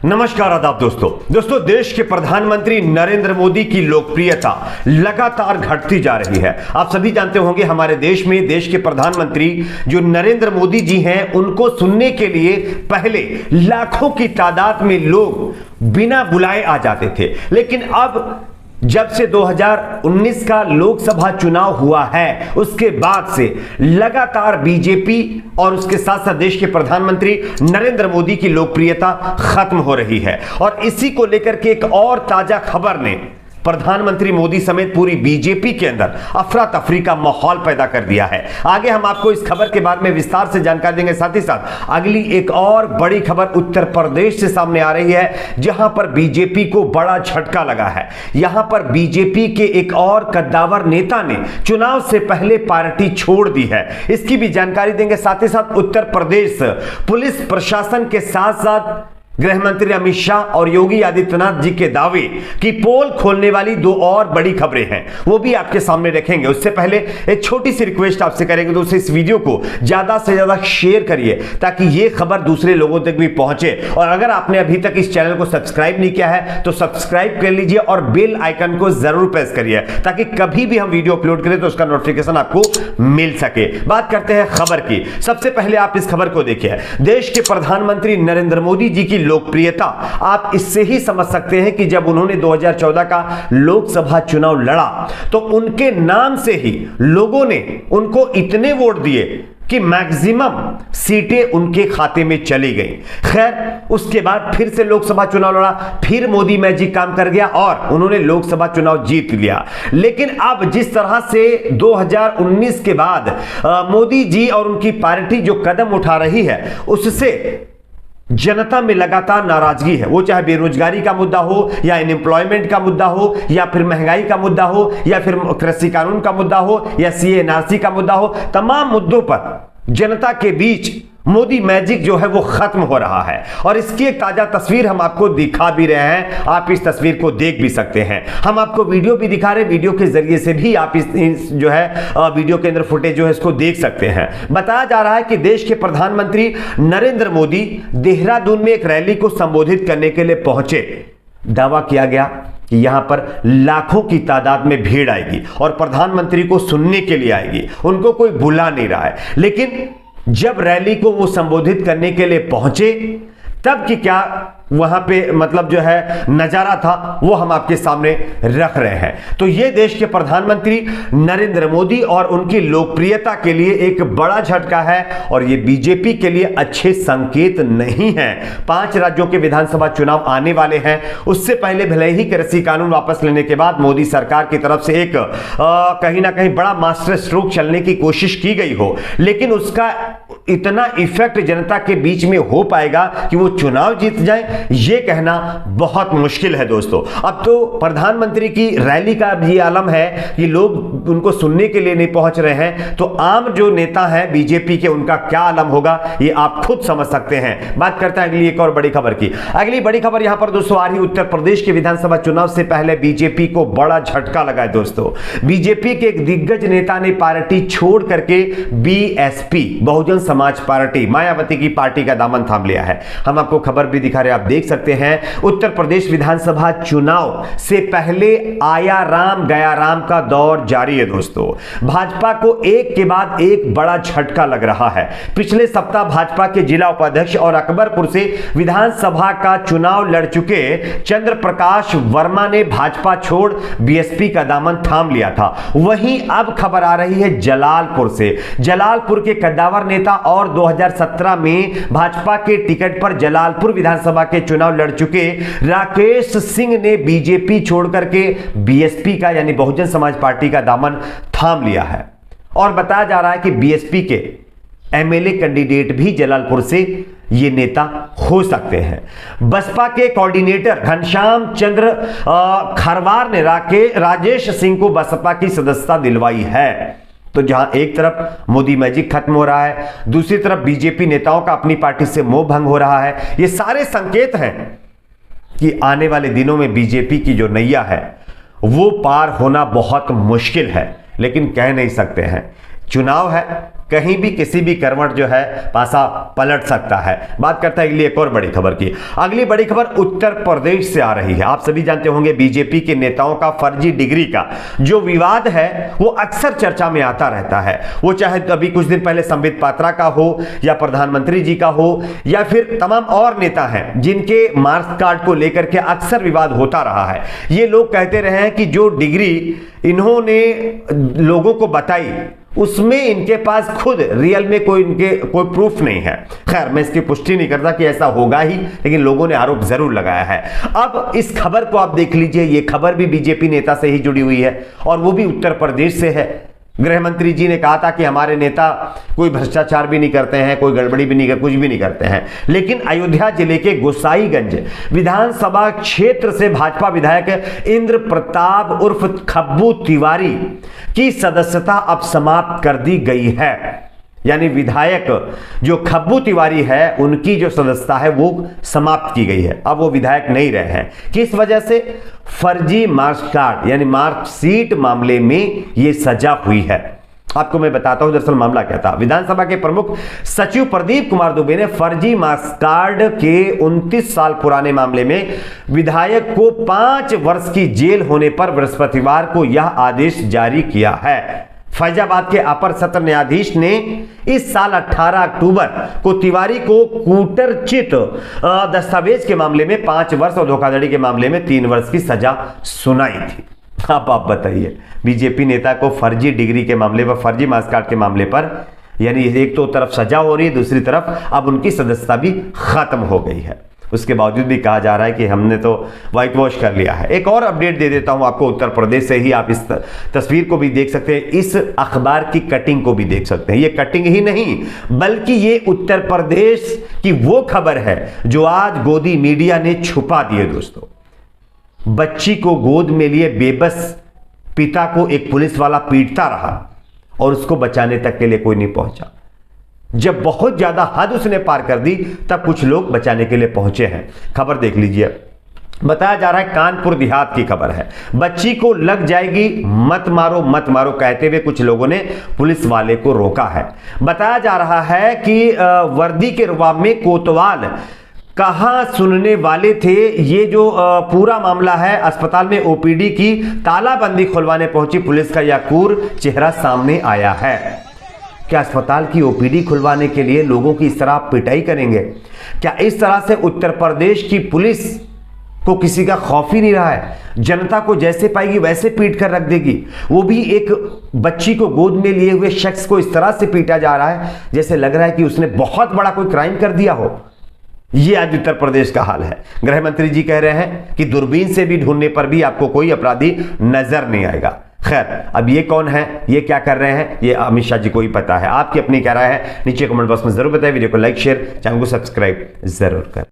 नमस्कार आदाब दोस्तों देश के प्रधानमंत्री नरेंद्र मोदी की लोकप्रियता लगातार घटती जा रही है। आप सभी जानते होंगे हमारे देश में देश के प्रधानमंत्री जो नरेंद्र मोदी जी हैं उनको सुनने के लिए पहले लाखों की तादाद में लोग बिना बुलाए आ जाते थे, लेकिन अब जब से 2019 का लोकसभा चुनाव हुआ है उसके बाद से लगातार बीजेपी और उसके साथ साथ देश के प्रधानमंत्री नरेंद्र मोदी की लोकप्रियता खत्म हो रही है। और इसी को लेकर के एक और ताजा खबर ने प्रधानमंत्री मोदी समेत पूरी बीजेपी के अंदर अफरा तफरी का माहौल पैदा कर दिया है। आगे हम आपको इस खबर के बारे में विस्तार से जानकारी देंगे। साथ ही साथ अगली एक और बड़ी खबर उत्तर प्रदेश से सामने आ रही है, जहां पर बीजेपी को बड़ा झटका लगा है। यहां पर बीजेपी के एक और कद्दावर नेता ने चुनाव से पहले पार्टी छोड़ दी है, इसकी भी जानकारी देंगे। साथ ही साथ उत्तर प्रदेश पुलिस प्रशासन के साथ साथ गृह मंत्री अमित शाह और योगी आदित्यनाथ जी के दावे की पोल खोलने वाली दो और बड़ी खबरें हैं, वो भी आपके सामने रखेंगे। उससे पहले एक छोटी सी रिक्वेस्ट आपसे करेंगे दोस्तों, इस वीडियो को ज्यादा से ज्यादा शेयर करिए ताकि ये खबर दूसरे लोगों तक भी पहुंचे। और अगर आपने अभी तक इस चैनल को सब्सक्राइब नहीं किया है तो सब्सक्राइब कर लीजिए और बेल आइकन को जरूर प्रेस करिए ताकि कभी भी हम वीडियो अपलोड करें तो उसका नोटिफिकेशन आपको मिल सके। बात करते हैं खबर की। सबसे पहले आप इस खबर को देखिए। देश के प्रधानमंत्री नरेंद्र मोदी जी की लोकप्रियता आप इससे ही समझ सकते हैं कि जब उन्होंने 2014 का लोकसभा चुनाव लड़ा तो उनके नाम से ही लोगों ने उनको इतने वोट दिए कि मैक्सिमम सीटें उनके खाते में चली गई। खैर उसके बाद फिर से लोकसभा चुनाव लड़ा, फिर मोदी मैजिक काम कर गया और उन्होंने लोकसभा चुनाव जीत लिया। लेकिन अब जिस तरह से 2019 के बाद मोदी जी और उनकी पार्टी जो कदम उठा रही है उससे जनता में लगातार नाराजगी है। वो चाहे बेरोजगारी का मुद्दा हो या अनएम्प्लॉयमेंट का मुद्दा हो या फिर महंगाई का मुद्दा हो या फिर कृषि कानून का मुद्दा हो या सीए एनआरसी का मुद्दा हो, तमाम मुद्दों पर जनता के बीच मोदी मैजिक जो है वो खत्म हो रहा है। और इसकी एक ताजा तस्वीर हम आपको दिखा भी रहे हैं, आप इस तस्वीर को देख भी सकते हैं। हम आपको वीडियो भी दिखा रहे हैं, वीडियो के जरिए से भी आप इस जो है वीडियो के अंदर फुटेज जो है इसको देख सकते हैं। बताया जा रहा है कि देश के प्रधानमंत्री नरेंद्र मोदी देहरादून में एक रैली को संबोधित करने के लिए पहुंचे। दावा किया गया कि यहां पर लाखों की तादाद में भीड़ आएगी और प्रधानमंत्री को सुनने के लिए आएगी, उनको कोई बुला नहीं रहा है। लेकिन जब रैली को वो संबोधित करने के लिए पहुंचे तब की क्या वहां पे मतलब जो है नजारा था वो हम आपके सामने रख रहे हैं। तो ये देश के प्रधानमंत्री नरेंद्र मोदी और उनकी लोकप्रियता के लिए एक बड़ा झटका है और ये बीजेपी के लिए अच्छे संकेत नहीं है। 5 राज्यों के विधानसभा चुनाव आने वाले हैं, उससे पहले भले ही कृषि कानून वापस लेने के बाद मोदी सरकार की तरफ से एक कहीं ना कहीं बड़ा मास्टर स्ट्रोक चलने की कोशिश की गई हो, लेकिन उसका इतना इफेक्ट जनता के बीच में हो पाएगा कि वो चुनाव जीत जाए, ये कहना बहुत मुश्किल है दोस्तों। अब तो प्रधानमंत्री की रैली का भी आलम है कि लोग उनको सुनने के लिए नहीं पहुंच रहे हैं, तो आम जो नेता हैं बीजेपी के उनका क्या आलम होगा ये आप खुद समझ सकते हैं। बात करते हैं अगली एक और बड़ी खबर की। अगली बड़ी खबर यहां पर दोस्तों आ रही उत्तर प्रदेश के विधानसभा चुनाव से पहले बीजेपी को बड़ा झटका लगा है दोस्तों। बीजेपी के एक दिग्गज नेता ने पार्टी छोड़ करके बीएसपी बहुजन समाज पार्टी मायावती की पार्टी का दामन थाम लिया है। हम आपको खबर भी दिखा रहे हैं, आप देख सकते हैं। उत्तर प्रदेश विधानसभा चुनाव से पहले आया राम गया राम का दौर जारी है दोस्तों। भाजपा को एक के बाद एक बड़ा झटका लग रहा है। पिछले सप्ताह भाजपा के जिला उपाध्यक्ष और अकबरपुर से विधानसभा का चुनाव लड़ चुके चंद्र प्रकाश वर्मा ने भाजपा छोड़ बीएसपी का दामन थाम लिया था। वहीं अब खबर आ रही है जलालपुर से। जलालपुर के कद्दावर नेता और 2017 में भाजपा के टिकट पर जलालपुर विधानसभा के चुनाव लड़ चुके राकेश सिंह ने बीजेपी छोड़कर के बीएसपी का यानी बहुजन समाज पार्टी का दामन थाम लिया है। और बताया जा रहा है कि बीएसपी के एमएलए कैंडिडेट भी जलालपुर से ये नेता हो सकते हैं। बसपा के कोऑर्डिनेटर घनश्याम चंद्र खरवार ने राजेश सिंह को बसपा की सदस्यता दिलवाई है। तो जहां एक तरफ मोदी मैजिक खत्म हो रहा है, दूसरी तरफ बीजेपी नेताओं का अपनी पार्टी से मोह भंग हो रहा है, ये सारे संकेत हैं कि आने वाले दिनों में बीजेपी की जो नैया है वो पार होना बहुत मुश्किल है। लेकिन कह नहीं सकते हैं चुनाव है, कहीं भी किसी भी करवट जो है पासा पलट सकता है। बात करता है अगली एक और बड़ी खबर की। अगली बड़ी खबर उत्तर प्रदेश से आ रही है। आप सभी जानते होंगे बीजेपी के नेताओं का फर्जी डिग्री का जो विवाद है वो अक्सर चर्चा में आता रहता है। वो चाहे अभी कुछ दिन पहले संबित पात्रा का हो या प्रधानमंत्री जी का हो या फिर तमाम और नेता हैं जिनके मार्क्स कार्ड को लेकर के अक्सर विवाद होता रहा है। ये लोग कहते रहे हैं कि जो डिग्री इन्होंने लोगों को बताई उसमें इनके पास खुद रियल में कोई प्रूफ नहीं है। खैर, मैं इसकी पुष्टि नहीं करता कि ऐसा होगा ही, लेकिन लोगों ने आरोप जरूर लगाया है। अब इस खबर को आप देख लीजिए, ये खबर भी बीजेपी नेता से ही जुड़ी हुई है और वो भी उत्तर प्रदेश से है। गृह मंत्री जी ने कहा था कि हमारे नेता कोई भ्रष्टाचार भी नहीं करते हैं, कोई गड़बड़ी भी नहीं करते, कुछ भी नहीं करते हैं। लेकिन अयोध्या जिले के गोसाईगंज विधानसभा क्षेत्र से भाजपा विधायक इंद्र प्रताप उर्फ खब्बू तिवारी की सदस्यता अब समाप्त कर दी गई है। यानी विधायक जो खब्बू तिवारी है उनकी जो सदस्यता है वो समाप्त की गई है। अब वो विधायक नहीं रहे हैं। किस वजह से? फर्जी मार्क्स कार्ड यानी मार्कशीट मामले में ये सजा हुई है। आपको मैं बताता हूं दरअसल मामला क्या था। विधानसभा के प्रमुख सचिव प्रदीप कुमार दुबे ने फर्जी मार्क्स कार्ड के 29 साल पुराने मामले में विधायक को 5 वर्ष की जेल होने पर बृहस्पतिवार को यह आदेश जारी किया है। फैजाबाद के अपर सत्र न्यायाधीश ने इस साल 18 अक्टूबर को तिवारी को कूटरचित दस्तावेज के मामले में 5 वर्ष और धोखाधड़ी के मामले में 3 वर्ष की सजा सुनाई थी। अब आप बताइए, बीजेपी नेता को फर्जी डिग्री के मामले पर, फर्जी मार्क्स कार्ड के मामले पर, यानी एक तो तरफ सजा हो रही है, दूसरी तरफ अब उनकी सदस्यता भी खत्म हो गई है। उसके बावजूद भी कहा जा रहा है कि हमने तो व्हाइट वॉश कर लिया है। एक और अपडेट दे देता हूं आपको उत्तर प्रदेश से ही। आप इस तस्वीर को भी देख सकते हैं, इस अखबार की कटिंग को भी देख सकते हैं। ये कटिंग ही नहीं बल्कि ये उत्तर प्रदेश की वो खबर है जो आज गोदी मीडिया ने छुपा दी है। दोस्तों, बच्ची को गोद में लिए बेबस पिता को एक पुलिस वाला पीटता रहा और उसको बचाने तक के लिए कोई नहीं पहुंचा। जब बहुत ज्यादा हद उसने पार कर दी तब कुछ लोग बचाने के लिए पहुंचे हैं। खबर देख लीजिए। बताया जा रहा है कानपुर देहात की खबर है। बच्ची को लग जाएगी, मत मारो मत मारो कहते हुए कुछ लोगों ने पुलिस वाले को रोका है। बताया जा रहा है कि वर्दी के रुबाब में कोतवाल कहां सुनने वाले थे। ये जो पूरा मामला है, अस्पताल में ओपीडी की तालाबंदी खुलवाने पहुंची पुलिस का यह क्रूर चेहरा सामने आया है। क्या अस्पताल की ओपीडी खुलवाने के लिए लोगों की इस तरह पिटाई करेंगे? क्या इस तरह से उत्तर प्रदेश की पुलिस को किसी का खौफ ही नहीं रहा है? जनता को जैसे पाएगी वैसे पीट कर रख देगी। वो भी एक बच्ची को गोद में लिए हुए शख्स को इस तरह से पीटा जा रहा है जैसे लग रहा है कि उसने बहुत बड़ा कोई क्राइम कर दिया हो। ये आज उत्तर प्रदेश का हाल है। गृह मंत्री जी कह रहे हैं कि दूरबीन से भी ढूंढने पर भी आपको कोई अपराधी नजर नहीं आएगा। खैर, अब ये कौन है, ये क्या कर रहे हैं, ये अमित शाह जी को ही पता है। आपकी अपनी क्या राय है नीचे कमेंट बॉक्स में जरूर बताएं। वीडियो को लाइक शेयर, चैनल को सब्सक्राइब जरूर करें।